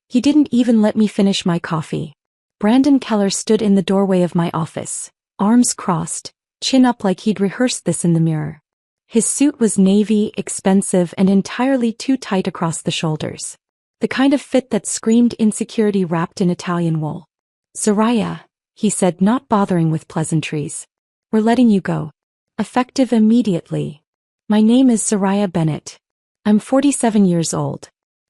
He didn't even let me finish my coffee. Brandon Keller stood in the doorway of my office, arms crossed, chin up like he'd rehearsed this in the mirror. His suit was navy, expensive, and entirely too tight across the shoulders. The kind of fit that screamed insecurity wrapped in Italian wool. "Soraya," he said, not bothering with pleasantries. "We're letting you go. Effective immediately. My name is Soraya Bennett. I'm 47 years old.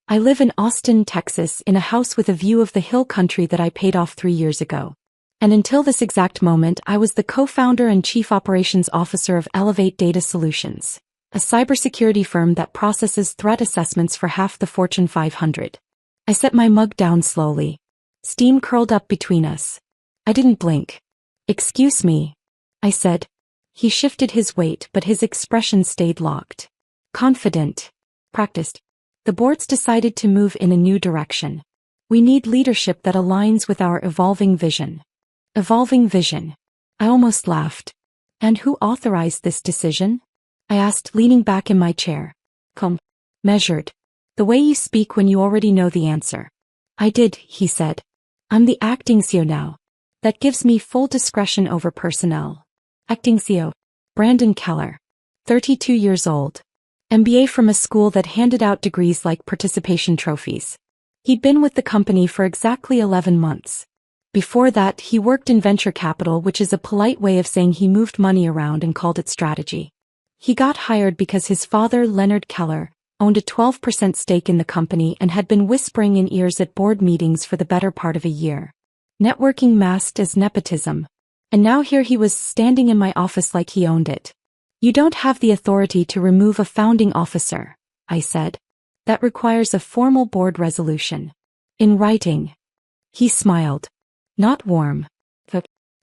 I live in Austin, Texas, in a house with a view of the hill country that I paid off 3 years ago. And until this exact moment, I was the co-founder and chief operations officer of Elevate Data Solutions, a cybersecurity firm that processes threat assessments for half the Fortune 500. I set my mug down slowly. Steam curled up between us. I didn't blink. "Excuse me," I said. He shifted his weight, but his expression stayed locked. Confident. Practiced. "The board's decided to move in a new direction. We need leadership that aligns with our evolving vision." Evolving vision. I almost laughed. "And who authorized this decision?" I asked, leaning back in my chair. Measured. "The way you speak when you already know the answer." "I did," he said. "I'm the acting CEO now. That gives me full discretion over personnel." Acting CEO. Brandon Keller. 32 years old. MBA from a school that handed out degrees like participation trophies. He'd been with the company for exactly 11 months. Before that, he worked in venture capital, which is a polite way of saying he moved money around and called it strategy. He got hired because his father, Leonard Keller, owned a 12% stake in the company and had been whispering in ears at board meetings for the better part of a year. Networking masked as nepotism. And now here he was standing in my office like he owned it. "You don't have the authority to remove a founding officer," I said. "That requires a formal board resolution. In writing." He smiled. "Not warm.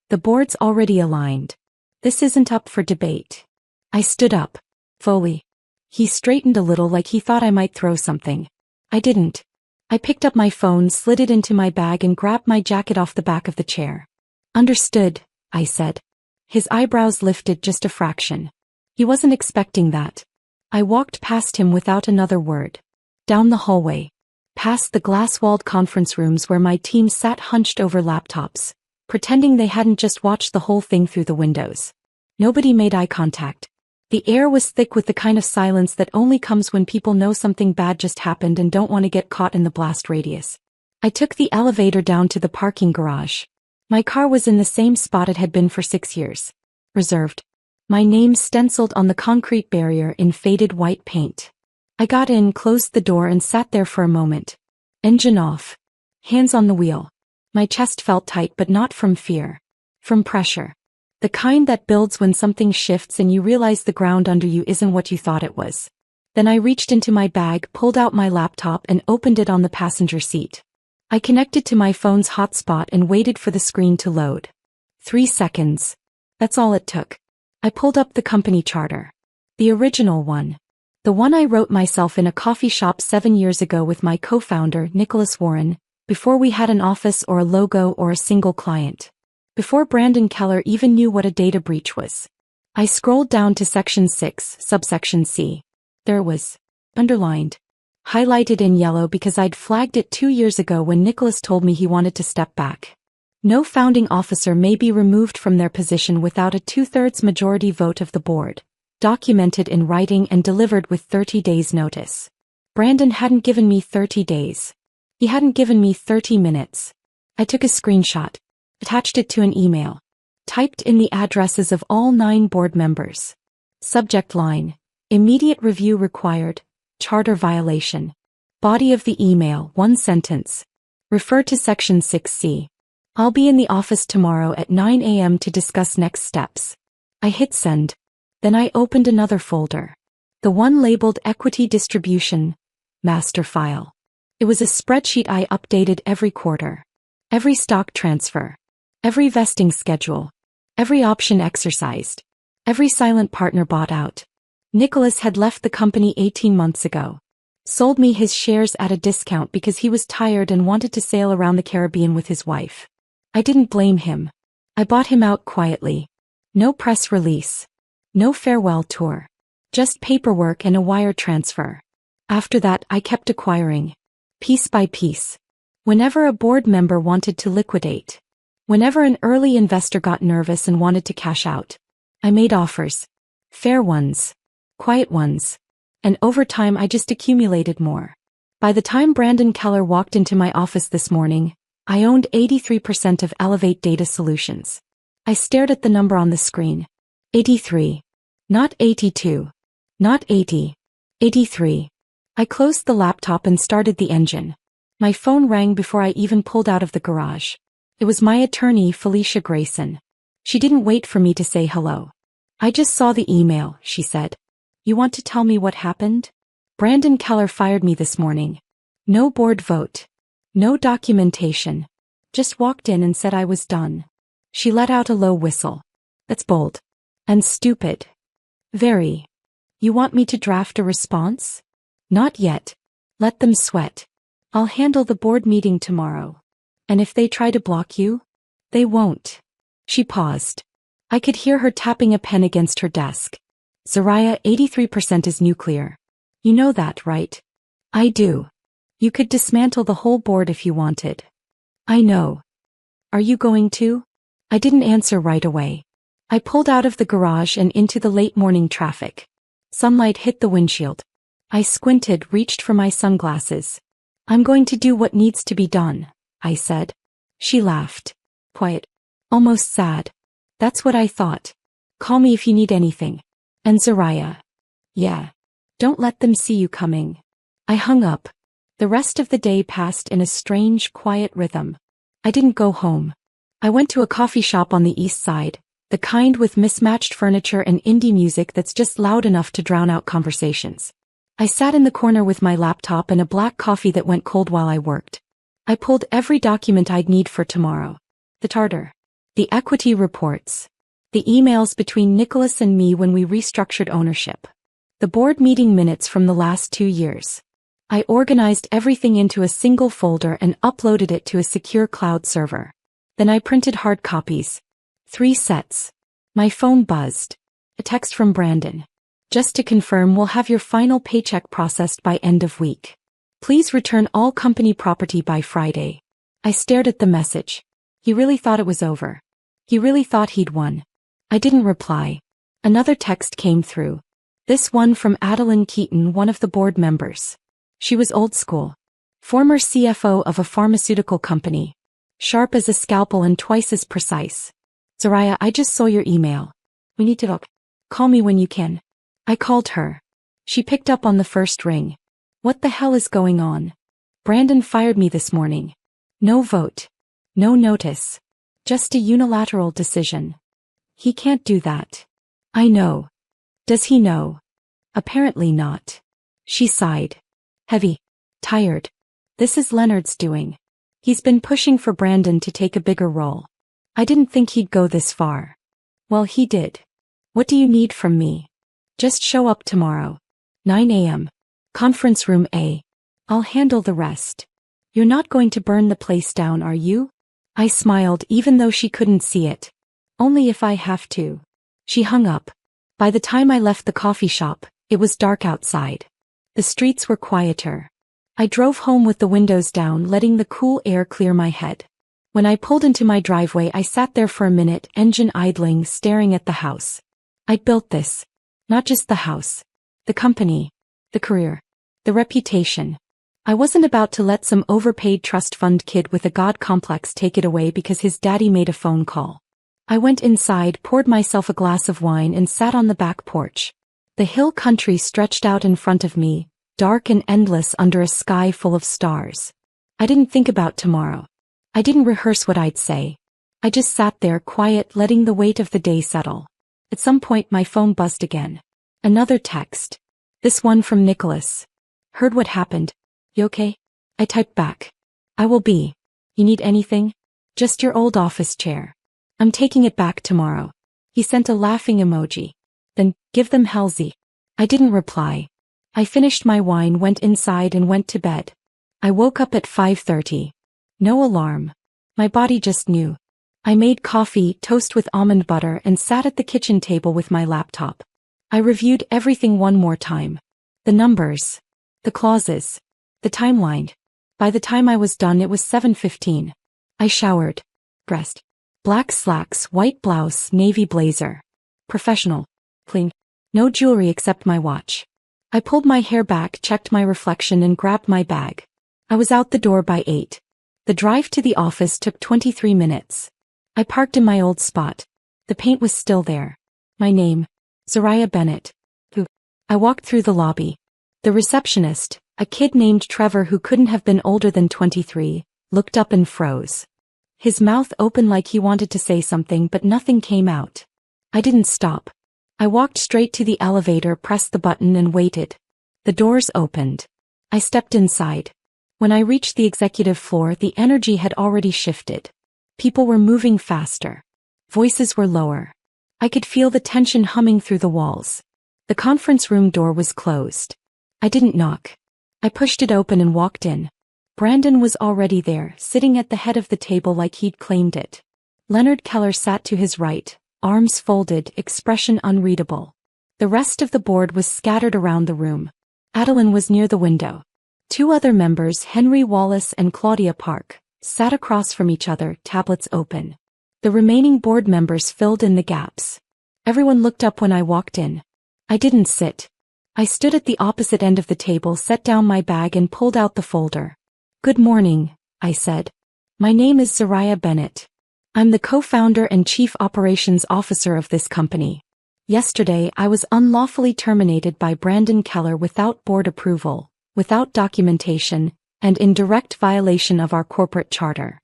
The board's already aligned. This isn't up for debate." I stood up. Fully. He straightened a little like he thought I might throw something. I didn't. I picked up my phone, slid it into my bag, and grabbed my jacket off the back of the chair. "Understood," I said. His eyebrows lifted just a fraction. He wasn't expecting that. I walked past him without another word. Down the hallway. Past the glass-walled conference rooms where my team sat hunched over laptops, pretending they hadn't just watched the whole thing through the windows. Nobody made eye contact. The air was thick with the kind of silence that only comes when people know something bad just happened and don't want to get caught in the blast radius. I took the elevator down to the parking garage. My car was in the same spot it had been for 6 years. Reserved. My name stenciled on the concrete barrier in faded white paint. I got in, closed the door, and sat there for a moment. Engine off. Hands on the wheel. My chest felt tight, but not from fear. From pressure. The kind that builds when something shifts and you realize the ground under you isn't what you thought it was. Then I reached into my bag, pulled out my laptop, and opened it on the passenger seat. I connected to my phone's hotspot and waited for the screen to load. 3 seconds. That's all it took. I pulled up the company charter. The original one. The one I wrote myself in a coffee shop 7 years ago with my co-founder, Nicholas Warren, before we had an office or a logo or a single client. Before Brandon Keller even knew what a data breach was. I scrolled down to Section 6, Subsection C. There it was. Underlined. Highlighted in yellow because I'd flagged it 2 years ago when Nicholas told me he wanted to step back. No founding officer may be removed from their position without a 2/3 majority vote of the board, documented in writing and delivered with 30 days' notice. Brandon hadn't given me 30 days. He hadn't given me 30 minutes. I took a screenshot, attached it to an email, typed in the addresses of all 9 board members. Subject line: immediate review required, charter violation. Body of the email: 1 sentence. Refer to Section 6C. I'll be in the office tomorrow at 9 a.m. to discuss next steps. I hit send. Then I opened another folder. The one labeled Equity Distribution, Master File. It was a spreadsheet I updated every quarter. Every stock transfer. Every vesting schedule. Every option exercised. Every silent partner bought out. Nicholas had left the company 18 months ago. Sold me his shares at a discount because he was tired and wanted to sail around the Caribbean with his wife. I didn't blame him. I bought him out quietly. No press release. No farewell tour. Just paperwork and a wire transfer. After that, I kept acquiring. Piece by piece. Whenever a board member wanted to liquidate. Whenever an early investor got nervous and wanted to cash out. I made offers. Fair ones. Quiet ones. And over time I just accumulated more. By the time Brandon Keller walked into my office this morning, I owned 83% of Elevate Data Solutions. I stared at the number on the screen. 83. Not 82. Not 80. 83. I closed the laptop and started the engine. My phone rang before I even pulled out of the garage. It was my attorney, Felicia Grayson. She didn't wait for me to say hello. I just saw the email, she said. You want to tell me what happened? Brandon Keller fired me this morning. No board vote. No documentation. Just walked in and said I was done. She let out a low whistle. That's bold. And stupid. Very. You want me to draft a response? Not yet. Let them sweat. I'll handle the board meeting tomorrow. And if they try to block you? They won't. She paused. I could hear her tapping a pen against her desk. Zariah, 83% is nuclear. You know that, right? I do. You could dismantle the whole board if you wanted. I know. Are you going to? I didn't answer right away. I pulled out of the garage and into the late morning traffic. Sunlight hit the windshield. I squinted, reached for my sunglasses. I'm going to do what needs to be done, I said. She laughed. Quiet. Almost sad. That's what I thought. Call me if you need anything. And Zariah. Yeah. Don't let them see you coming. I hung up. The rest of the day passed in a strange, quiet rhythm. I didn't go home. I went to a coffee shop on the east side, the kind with mismatched furniture and indie music that's just loud enough to drown out conversations. I sat in the corner with my laptop and a black coffee that went cold while I worked. I pulled every document I'd need for tomorrow. The charter. The equity reports. The emails between Nicholas and me when we restructured ownership. The board meeting minutes from the last 2 years. I organized everything into a single folder and uploaded it to a secure cloud server. Then I printed hard copies. 3 sets. My phone buzzed. A text from Brandon. Just to confirm, we'll have your final paycheck processed by end of week. Please return all company property by Friday. I stared at the message. He really thought it was over. He really thought he'd won. I didn't reply. Another text came through. This one from Adeline Keaton, one of the board members. She was old school. Former CFO of a pharmaceutical company. Sharp as a scalpel and twice as precise. Zariah, I just saw your email. We need to talk. Call me when you can. I called her. She picked up on the first ring. What the hell is going on? Brandon fired me this morning. No vote. No notice. Just a unilateral decision. He can't do that. I know. Does he know? Apparently not. She sighed. Heavy. Tired. This is Leonard's doing. He's been pushing for Brandon to take a bigger role. I didn't think he'd go this far. Well, he did. What do you need from me? Just show up tomorrow. 9 a.m. Conference room A. I'll handle the rest. You're not going to burn the place down, are you? I smiled even though she couldn't see it. Only if I have to. She hung up. By the time I left the coffee shop, it was dark outside. The streets were quieter. I drove home with the windows down, letting the cool air clear my head. When I pulled into my driveway, I sat there for a minute, engine idling, staring at the house. I'd built this. Not just the house. The company. The career. The reputation. I wasn't about to let some overpaid trust fund kid with a god complex take it away because his daddy made a phone call. I went inside, poured myself a glass of wine and sat on the back porch. The hill country stretched out in front of me, dark and endless under a sky full of stars. I didn't think about tomorrow. I didn't rehearse what I'd say. I just sat there quiet, letting the weight of the day settle. At some point my phone buzzed again. Another text. This one from Nicholas. Heard what happened. You okay? I typed back. I will be. You need anything? Just your old office chair. I'm taking it back tomorrow. He sent a laughing emoji. Then, give them Halsey. I didn't reply. I finished my wine, went inside and went to bed. I woke up at 5:30. No alarm. My body just knew. I made coffee, toast with almond butter and sat at the kitchen table with my laptop. I reviewed everything one more time. The numbers. The clauses. The timeline. By the time I was done it was 7:15. I showered. Dressed. Black slacks, white blouse, navy blazer. Professional. Clean. No jewelry except my watch. I pulled my hair back, checked my reflection and grabbed my bag. I was out the door by 8. The drive to the office took 23 minutes. I parked in my old spot. The paint was still there. My name. Zariah Bennett. Who? I walked through the lobby. The receptionist, a kid named Trevor who couldn't have been older than 23, looked up and froze. His mouth open like he wanted to say something but nothing came out. I didn't stop. I walked straight to the elevator, pressed the button and waited. The doors opened. I stepped inside. When I reached the executive floor, the energy had already shifted. People were moving faster. Voices were lower. I could feel the tension humming through the walls. The conference room door was closed. I didn't knock. I pushed it open and walked in. Brandon was already there, sitting at the head of the table like he'd claimed it. Leonard Keller sat to his right, arms folded, expression unreadable. The rest of the board was scattered around the room. Adeline was near the window. 2 other members, Henry Wallace and Claudia Park, sat across from each other, tablets open. The remaining board members filled in the gaps. Everyone looked up when I walked in. I didn't sit. I stood at the opposite end of the table, set down my bag and pulled out the folder. "Good morning," I said. "My name is Zariah Bennett. I'm the co-founder and chief operations officer of this company. Yesterday I was unlawfully terminated by Brandon Keller without board approval, without documentation, and in direct violation of our corporate charter."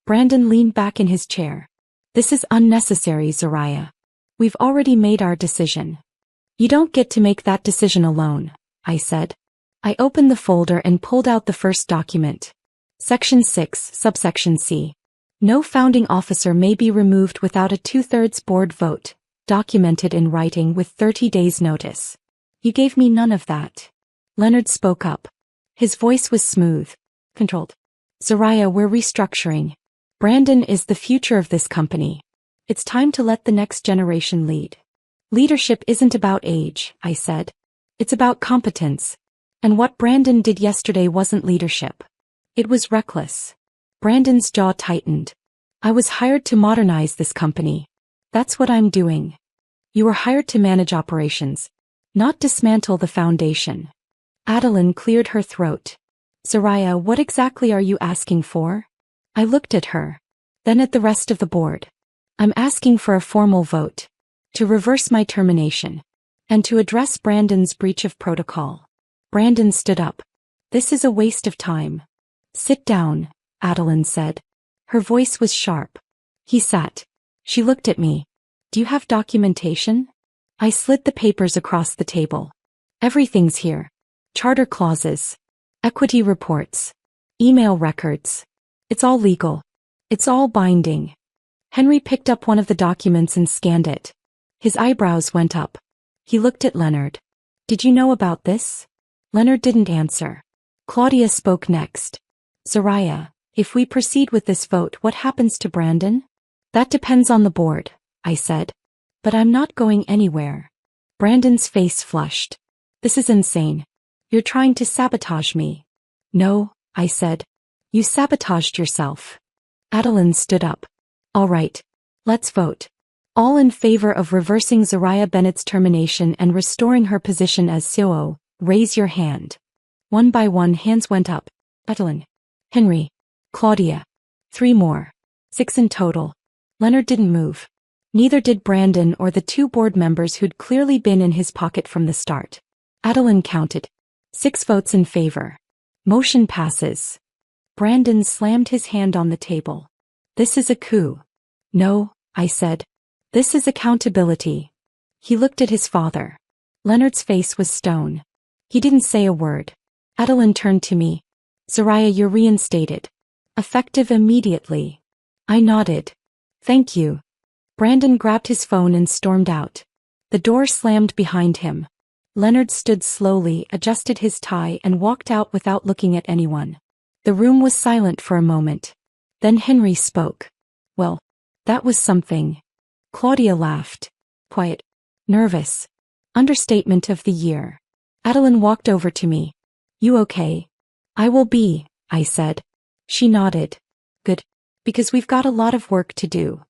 Brandon leaned back in his chair. "This is unnecessary, Zariah. We've already made our decision." "You don't get to make that decision alone," I said. I opened the folder and pulled out the first document. Section 6, subsection C. No founding officer may be removed without a 2/3 board vote, documented in writing with 30 days notice. "You gave me none of that." Leonard spoke up. His voice was smooth, controlled. "Zariah, we're restructuring. Brandon is the future of this company. It's time to let the next generation lead. Leadership isn't about age," I said. "It's about competence. And what Brandon did yesterday wasn't leadership. It was reckless." Brandon's jaw tightened. "I was hired to modernize this company. That's what I'm doing. You were hired to manage operations, not dismantle the foundation." Adeline cleared her throat. "Zariah, what exactly are you asking for?" I looked at her, then at the rest of the board. "I'm asking for a formal vote, to reverse my termination, and to address Brandon's breach of protocol." Brandon stood up. "This is a waste of time." "Sit down," Adeline said. Her voice was sharp. He sat. She looked at me. "Do you have documentation?" I slid the papers across the table. "Everything's here. Charter clauses. Equity reports. Email records. It's all legal. It's all binding." Henry picked up one of the documents and scanned it. His eyebrows went up. He looked at Leonard. "Did you know about this?" Leonard didn't answer. Claudia spoke next. "Zariah, if we proceed with this vote, what happens to Brandon?" "That depends on the board," I said. "But I'm not going anywhere." Brandon's face flushed. "This is insane. You're trying to sabotage me." "No," I said. "You sabotaged yourself." Adeline stood up. "All right. Let's vote. All in favor of reversing Zariah Bennett's termination and restoring her position as COO, raise your hand." One by one hands went up. Adeline. Henry. Claudia. 3 more. 6 in total. Leonard didn't move. Neither did Brandon or the 2 board members who'd clearly been in his pocket from the start. Adeline counted. 6 votes in favor. Motion passes. Brandon slammed his hand on the table. "This is a coup." "No," I said. "This is accountability." He looked at his father. Leonard's face was stone. He didn't say a word. Adeline turned to me. "Zariah, you're reinstated. Effective immediately." I nodded. "Thank you." Brandon grabbed his phone and stormed out. The door slammed behind him. Leonard stood slowly, adjusted his tie and walked out without looking at anyone. The room was silent for a moment. Then Henry spoke. "Well, that was something." Claudia laughed. Quiet. Nervous. Understatement of the year. Adeline walked over to me. "You okay?" "I will be," I said. She nodded. Good. Because we've got a lot of work to do.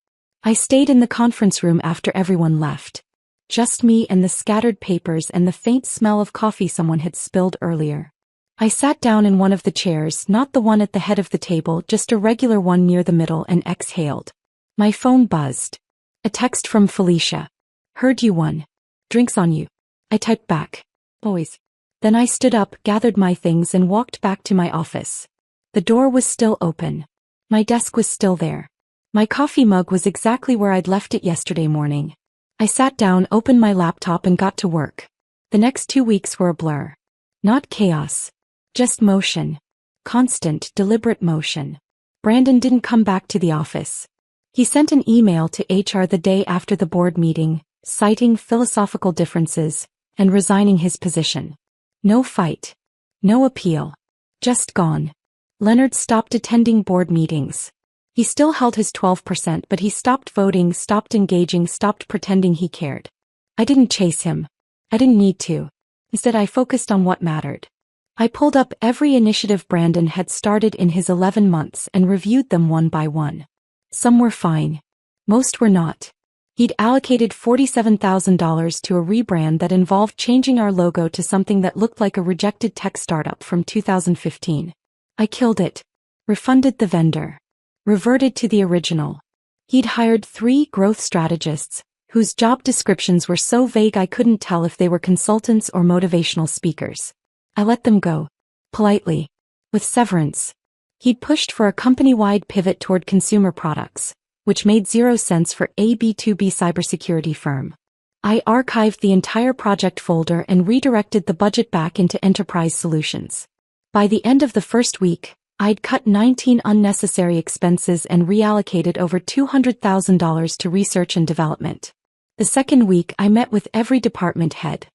I stayed in the conference room after everyone left. Just me and the scattered papers and the faint smell of coffee someone had spilled earlier. I sat down in one of the chairs, not the one at the head of the table, just a regular one near the middle, and exhaled. My phone buzzed. A text from Felicia. Heard you won. Drinks on you. I typed back. Always. Then I stood up, gathered my things, and walked back to my office. The door was still open. My desk was still there. My coffee mug was exactly where I'd left it yesterday morning. I sat down, opened my laptop, and got to work. The next 2 weeks were a blur. Not chaos. Just motion. Constant, deliberate motion. Brandon didn't come back to the office. He sent an email to HR the day after the board meeting, citing philosophical differences, and resigning his position. No fight. No appeal. Just gone. Leonard stopped attending board meetings. He still held his 12%, but he stopped voting, stopped engaging, stopped pretending he cared. I didn't chase him. I didn't need to. Instead, I focused on what mattered. I pulled up every initiative Brandon had started in his 11 months and reviewed them one by one. Some were fine. Most were not. He'd allocated $47,000 to a rebrand that involved changing our logo to something that looked like a rejected tech startup from 2015. I killed it. Refunded the vendor. Reverted to the original. He'd hired 3 growth strategists, whose job descriptions were so vague I couldn't tell if they were consultants or motivational speakers. I let them go. Politely. With severance. He'd pushed for a company-wide pivot toward consumer products, which made 0 sense for a B2B cybersecurity firm. I archived the entire project folder and redirected the budget back into enterprise solutions. By the end of the first week, I'd cut 19 unnecessary expenses and reallocated over $200,000 to research and development. The second week, I met with every department head.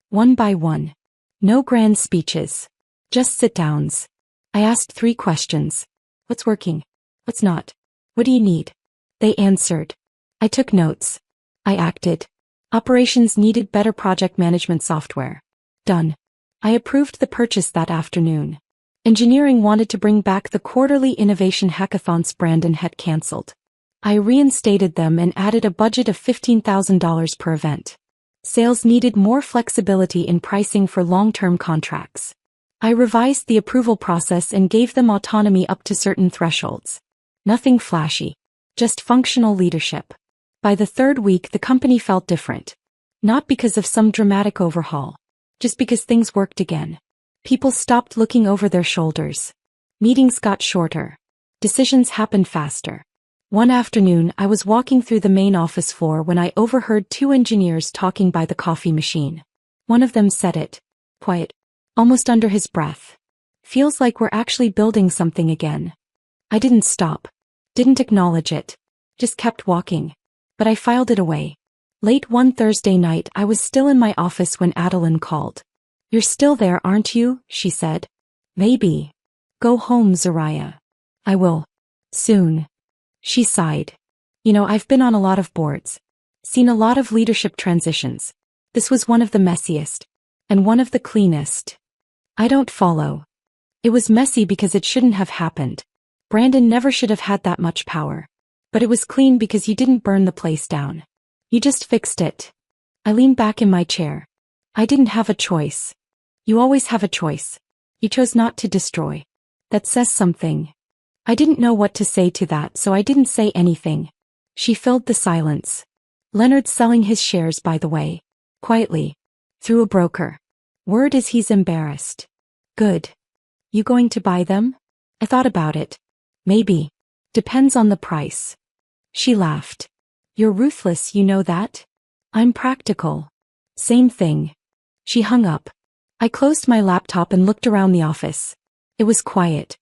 One by one. No grand speeches. Just sit-downs. I asked 3 questions. What's working? What's not? What do you need? They answered. I took notes. I acted. Operations needed better project management software. Done. I approved the purchase that afternoon. Engineering wanted to bring back the quarterly innovation hackathons Brandon had canceled. I reinstated them and added a budget of $15,000 per event. Sales needed more flexibility in pricing for long-term contracts. I revised the approval process and gave them autonomy up to certain thresholds. Nothing flashy. Just functional leadership. By the 3rd week, the company felt different. Not because of some dramatic overhaul. Just because things worked again. People stopped looking over their shoulders. Meetings got shorter. Decisions happened faster. One afternoon, I was walking through the main office floor when I overheard 2 engineers talking by the coffee machine. One of them said it. Quiet. Almost under his breath. Feels like we're actually building something again. I didn't stop. Didn't acknowledge it. Just kept walking. But I filed it away. Late one Thursday night, I was still in my office when Adeline called. You're still there, aren't you? She said. Maybe. Go home, Zariah. I will. Soon. She sighed. I've been on a lot of boards. Seen a lot of leadership transitions. This was one of the messiest. And one of the cleanest. I don't follow. It was messy because it shouldn't have happened. Brandon never should have had that much power. But it was clean because you didn't burn the place down. You just fixed it. I leaned back in my chair. I didn't have a choice. You always have a choice. You chose not to destroy. That says something. I didn't know what to say to that, so I didn't say anything. She filled the silence. Leonard's selling his shares, by the way. Quietly. Through a broker. Word is he's embarrassed. Good. You going to buy them? I thought about it. Maybe. Depends on the price. She laughed. You're ruthless, you know that? I'm practical. Same thing. She hung up. I closed my laptop and looked around the office. It was quiet.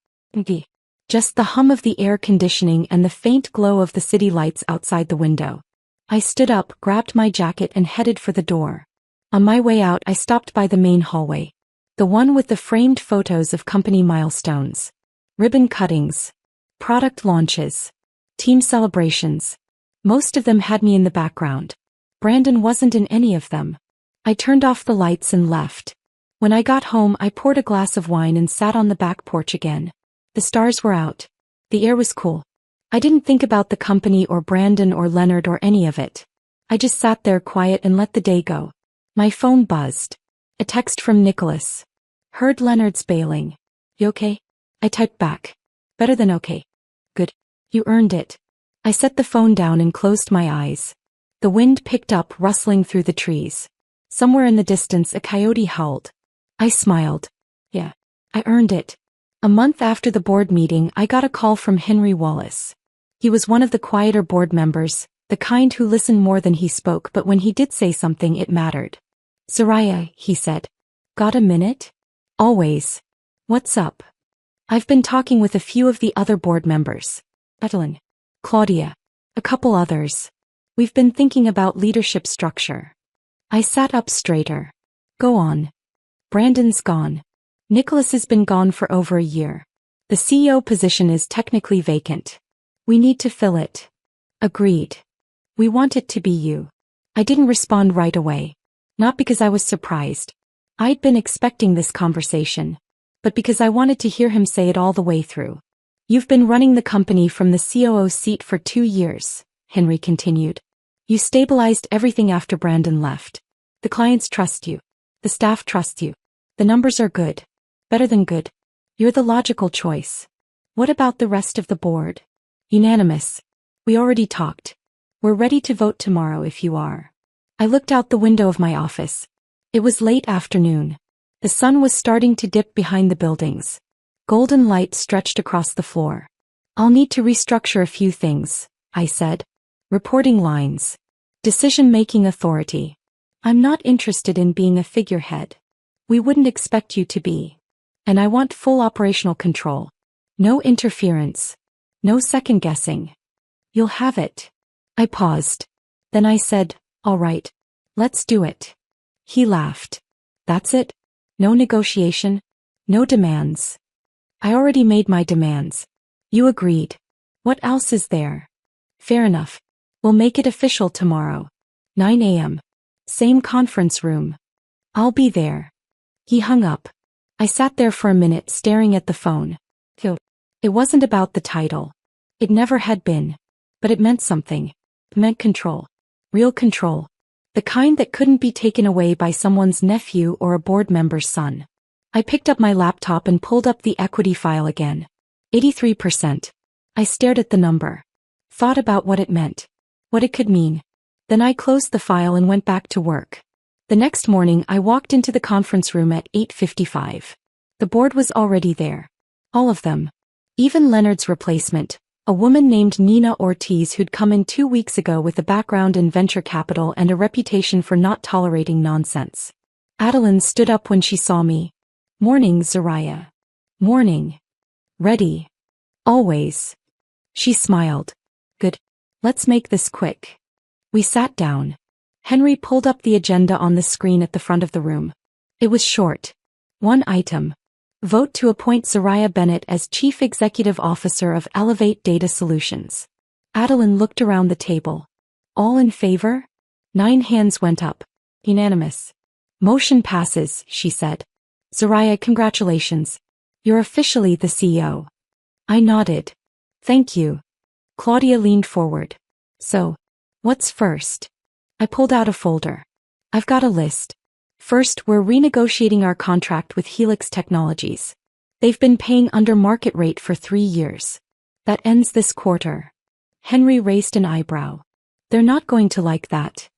Just the hum of the air conditioning and the faint glow of the city lights outside the window. I stood up, grabbed my jacket and headed for the door. On my way out, I stopped by the main hallway. The one with the framed photos of company milestones. Ribbon cuttings. Product launches. Team celebrations. Most of them had me in the background. Brandon wasn't in any of them. I turned off the lights and left. When I got home, I poured a glass of wine and sat on the back porch again. The stars were out. The air was cool. I didn't think about the company or Brandon or Leonard or any of it. I just sat there quiet and let the day go. My phone buzzed. A text from Nicholas. Heard Leonard's bailing. You okay? I typed back. Better than okay. Good. You earned it. I set the phone down and closed my eyes. The wind picked up, rustling through the trees. Somewhere in the distance a coyote howled. I smiled. Yeah. I earned it. A month after the board meeting I got a call from Henry Wallace. He was one of the quieter board members, the kind who listened more than he spoke, but when he did say something it mattered. Soraya, he said. Got a minute? Always. What's up? I've been talking with a few of the other board members. Adeline. Claudia. A couple others. We've been thinking about leadership structure. I sat up straighter. Go on. Brandon's gone. Nicholas has been gone for over a year. The CEO position is technically vacant. We need to fill it. Agreed. We want it to be you. I didn't respond right away. Not because I was surprised. I'd been expecting this conversation. But because I wanted to hear him say it all the way through. You've been running the company from the COO seat for 2 years, Henry continued. You stabilized everything after Brandon left. The clients trust you. The staff trusts you. The numbers are good. Better than good. You're the logical choice. What about the rest of the board? Unanimous. We already talked. We're ready to vote tomorrow if you are. I looked out the window of my office. It was late afternoon. The sun was starting to dip behind the buildings. Golden light stretched across the floor. I'll need to restructure a few things, I said. Reporting lines. Decision-making authority. I'm not interested in being a figurehead. We wouldn't expect you to be. And I want full operational control. No interference. No second-guessing. You'll have it. I paused. Then I said, all right. Let's do it. He laughed. That's it? No negotiation? No demands? I already made my demands. You agreed. What else is there? Fair enough. We'll make it official tomorrow. 9 a.m. Same conference room. I'll be there. He hung up. I sat there for a minute staring at the phone. It wasn't about the title. It never had been. But it meant something. It meant control. Real control. The kind that couldn't be taken away by someone's nephew or a board member's son. I picked up my laptop and pulled up the equity file again. 83%. I stared at the number. Thought about what it meant. What it could mean. Then I closed the file and went back to work. The next morning I walked into the conference room at 8:55. The board was already there. All of them. Even Leonard's replacement, a woman named Nina Ortiz who'd come in 2 weeks ago with a background in venture capital and a reputation for not tolerating nonsense. Adeline stood up when she saw me. Morning, Soraya. Morning. Ready. Always. She smiled. Good. Let's make this quick. We sat down. Henry pulled up the agenda on the screen at the front of the room. It was short. One item. Vote to appoint Soraya Bennett as Chief Executive Officer of Elevate Data Solutions. Adeline looked around the table. All in favor? 9 hands went up. Unanimous. Motion passes, she said. Soraya, congratulations. You're officially the CEO. I nodded. Thank you. Claudia leaned forward. So, what's first? I pulled out a folder. I've got a list. First, we're renegotiating our contract with Helix Technologies. They've been paying under market rate for 3 years. That ends this quarter. Henry raised an eyebrow. They're not going to like that.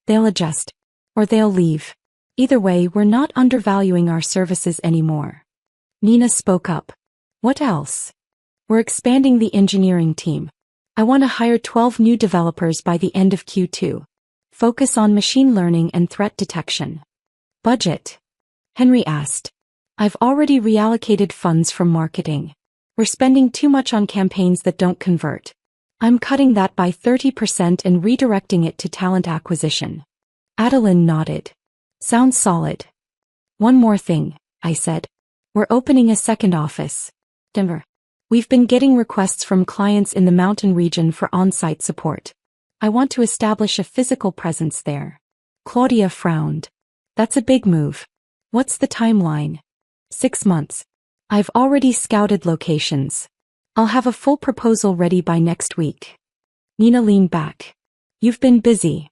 They'll adjust. Or they'll leave. Either way, we're not undervaluing our services anymore. Nina spoke up. What else? We're expanding the engineering team. I want to hire 12 new developers by the end of Q2. Focus on machine learning and threat detection. Budget? Henry asked. I've already reallocated funds from marketing. We're spending too much on campaigns that don't convert. I'm cutting that by 30% and redirecting it to talent acquisition. Adeline nodded. Sounds solid. One more thing, I said. We're opening a second office. Denver. We've been getting requests from clients in the mountain region for on-site support. I want to establish a physical presence there. Claudia frowned. That's a big move. What's the timeline? 6 months. I've already scouted locations. I'll have a full proposal ready by next week. Nina leaned back. You've been busy.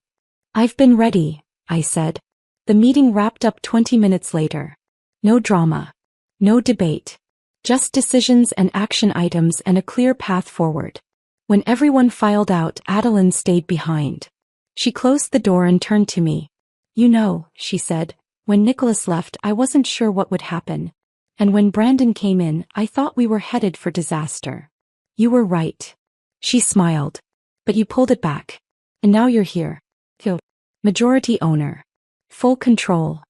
I've been ready, I said. The meeting wrapped up 20 minutes later. No drama. No debate. Just decisions and action items and a clear path forward. When everyone filed out, Adeline stayed behind. She closed the door and turned to me. You know, she said, when Nicholas left I wasn't sure what would happen. And when Brandon came in, I thought we were headed for disaster. You were right. She smiled. But you pulled it back. And now you're here. Majority owner. Full control.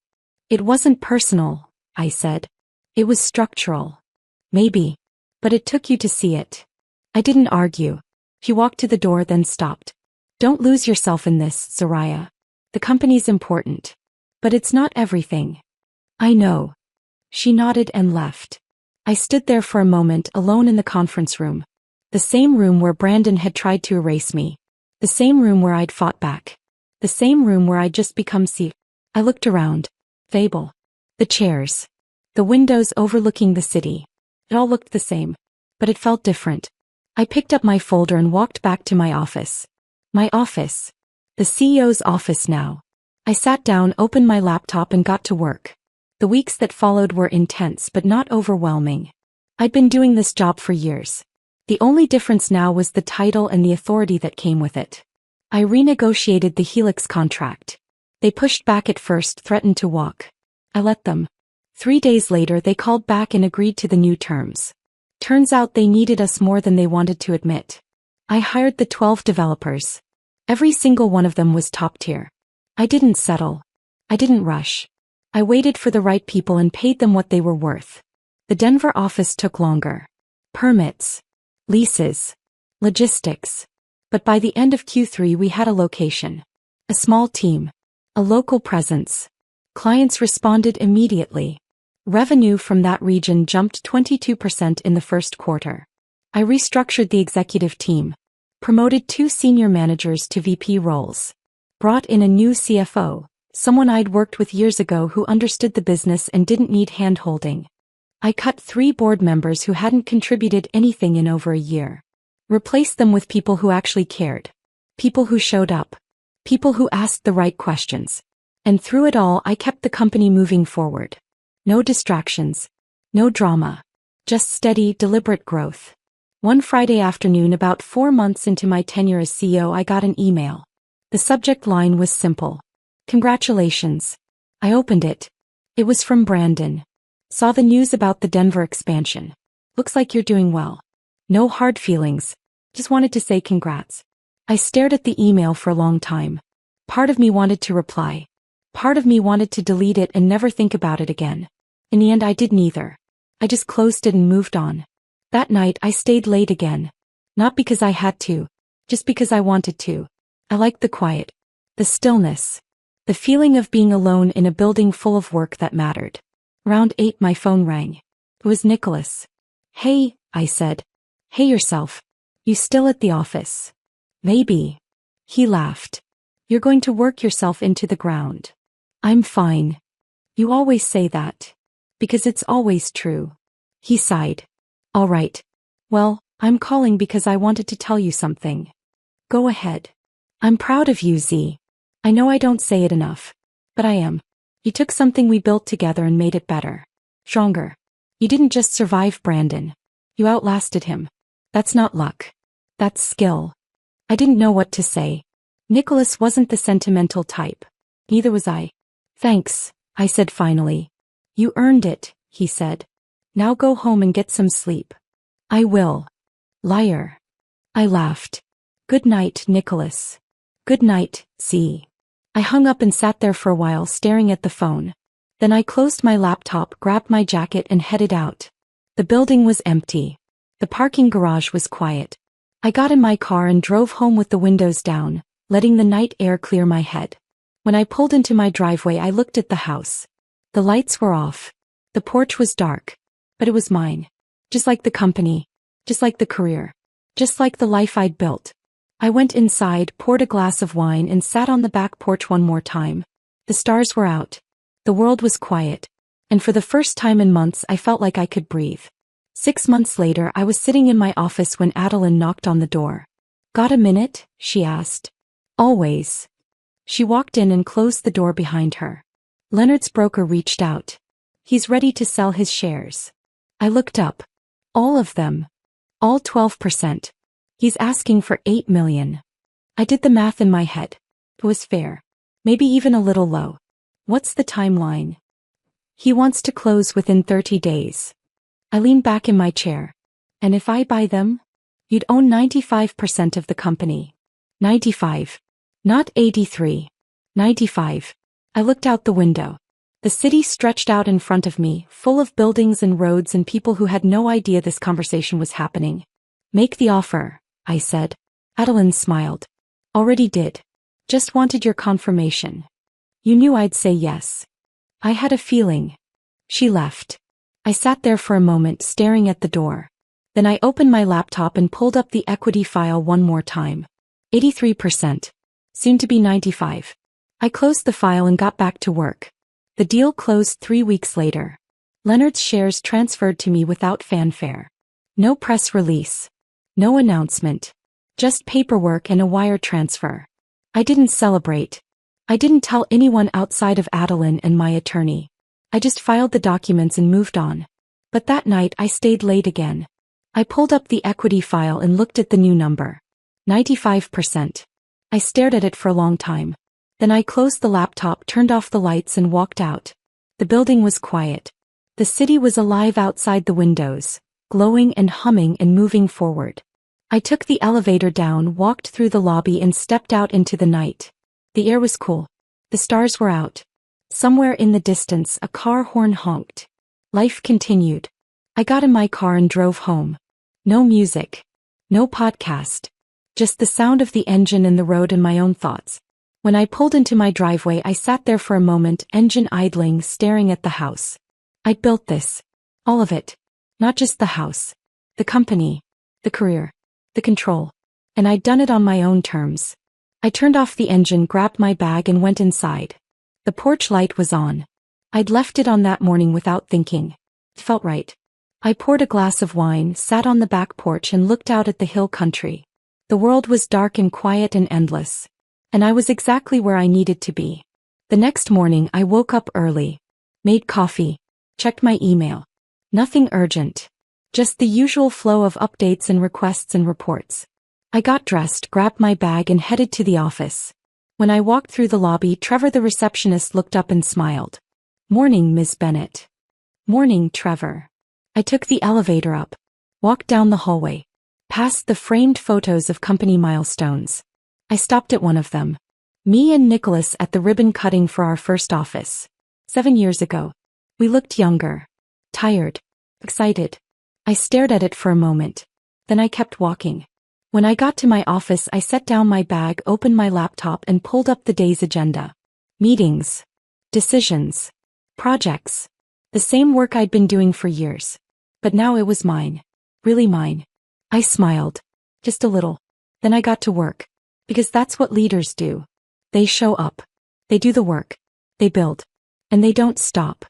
It wasn't personal, I said. It was structural. Maybe. But it took you to see it. I didn't argue. He walked to the door then stopped. Don't lose yourself in this, Soraya. The company's important. But it's not everything. I know. She nodded and left. I stood there for a moment alone in the conference room. The same room where Brandon had tried to erase me. The same room where I'd fought back. The same room where I'd just become I looked around. Fable. The chairs. The windows overlooking the city. It all looked the same. But it felt different. I picked up my folder and walked back to my office. My office. The CEO's office now. I sat down, opened my laptop and got to work. The weeks that followed were intense but not overwhelming. I'd been doing this job for years. The only difference now was the title and the authority that came with it. I renegotiated the Helix contract. They pushed back at first, threatened to walk. I let them. 3 days later they called back and agreed to the new terms. Turns out they needed us more than they wanted to admit. I hired the 12 developers. Every single one of them was top tier. I didn't settle. I didn't rush. I waited for the right people and paid them what they were worth. The Denver office took longer. Permits. Leases. Logistics. But by the end of Q3 we had a location. A small team. A local presence. Clients responded immediately. Revenue from that region jumped 22% in the first quarter. I restructured the executive team. Promoted 2 senior managers to VP roles. Brought in a new CFO, someone I'd worked with years ago who understood the business and didn't need hand-holding. I cut 3 board members who hadn't contributed anything in over a year. Replaced them with people who actually cared. People who showed up. People who asked the right questions. And through it all I kept the company moving forward. No distractions. No drama. Just steady, deliberate growth. One Friday afternoon, about 4 months into my tenure as CEO, I got an email. The subject line was simple. Congratulations. I opened it. It was from Brandon. Saw the news about the Denver expansion. Looks like you're doing well. No hard feelings. Just wanted to say congrats. I stared at the email for a long time. Part of me wanted to reply. Part of me wanted to delete it and never think about it again. In the end I did neither. I just closed it and moved on. That night I stayed late again. Not because I had to. Just because I wanted to. I liked the quiet. The stillness. The feeling of being alone in a building full of work that mattered. Around 8 my phone rang. It was Nicholas. Hey, I said. Hey yourself. You still at the office? Maybe. He laughed. You're going to work yourself into the ground. I'm fine. You always say that. Because it's always true. He sighed. All right. Well, I'm calling because I wanted to tell you something. Go ahead. I'm proud of you, Z. I know I don't say it enough. But I am. You took something we built together and made it better. Stronger. You didn't just survive Brandon. You outlasted him. That's not luck. That's skill. I didn't know what to say. Nicholas wasn't the sentimental type. Neither was I. Thanks, I said finally. You earned it, he said. Now go home and get some sleep. I will. Liar. I laughed. Good night, Nicholas. Good night, Z. I hung up and sat there for a while staring at the phone. Then I closed my laptop, grabbed my jacket and headed out. The building was empty. The parking garage was quiet. I got in my car and drove home with the windows down, letting the night air clear my head. When I pulled into my driveway I looked at the house. The lights were off. The porch was dark. But it was mine. Just like the company. Just like the career. Just like the life I'd built. I went inside, poured a glass of wine and sat on the back porch one more time. The stars were out. The world was quiet. And for the first time in months I felt like I could breathe. 6 months later I was sitting in my office when Adeline knocked on the door. "Got a minute?" she asked. "Always." She walked in and closed the door behind her. Leonard's broker reached out. "He's ready to sell his shares." I looked up. "All of them?" "All 12%. He's asking for 8 million. I did the math in my head. It was fair. Maybe even a little low. "What's the timeline?" "He wants to close within 30 days. I leaned back in my chair. "And if I buy them?" "You'd own 95% of the company." 95. Not 83. 95. I looked out the window. The city stretched out in front of me, full of buildings and roads and people who had no idea this conversation was happening. "Make the offer," I said. Adeline smiled. "Already did. Just wanted your confirmation. You knew I'd say yes." "I had a feeling." She left. I sat there for a moment staring at the door. Then I opened my laptop and pulled up the equity file one more time. 83%. Soon to be 95. I closed the file and got back to work. The deal closed 3 weeks later. Leonard's shares transferred to me without fanfare. No press release. No announcement. Just paperwork and a wire transfer. I didn't celebrate. I didn't tell anyone outside of Adeline and my attorney. I just filed the documents and moved on. But that night I stayed late again. I pulled up the equity file and looked at the new number. 95%. I stared at it for a long time. Then I closed the laptop, turned off the lights and walked out. The building was quiet. The city was alive outside the windows, glowing and humming and moving forward. I took the elevator down, walked through the lobby and stepped out into the night. The air was cool. The stars were out. Somewhere in the distance a car horn honked. Life continued. I got in my car and drove home. No music. No podcast. Just the sound of the engine and the road and my own thoughts. When I pulled into my driveway I sat there for a moment, engine idling, staring at the house. I'd built this. All of it. Not just the house. The company. The career. The control. And I'd done it on my own terms. I turned off the engine, grabbed my bag and went inside. The porch light was on. I'd left it on that morning without thinking. It felt right. I poured a glass of wine, sat on the back porch and looked out at the hill country. The world was dark and quiet and endless. And I was exactly where I needed to be. The next morning I woke up early. Made coffee. Checked my email. Nothing urgent. Just the usual flow of updates and requests and reports. I got dressed, grabbed my bag and headed to the office. When I walked through the lobby, Trevor the receptionist looked up and smiled. "Morning, Ms. Bennett." "Morning, Trevor." I took the elevator up. Walked down the hallway. Past the framed photos of company milestones. I stopped at one of them. Me and Nicholas at the ribbon cutting for our first office. 7 years ago. We looked younger. Tired. Excited. I stared at it for a moment. Then I kept walking. When I got to my office I set down my bag, opened my laptop and pulled up the day's agenda. Meetings. Decisions. Projects. The same work I'd been doing for years. But now it was mine. Really mine. I smiled. Just a little. Then I got to work. Because that's what leaders do. They show up. They do the work. They build. And they don't stop.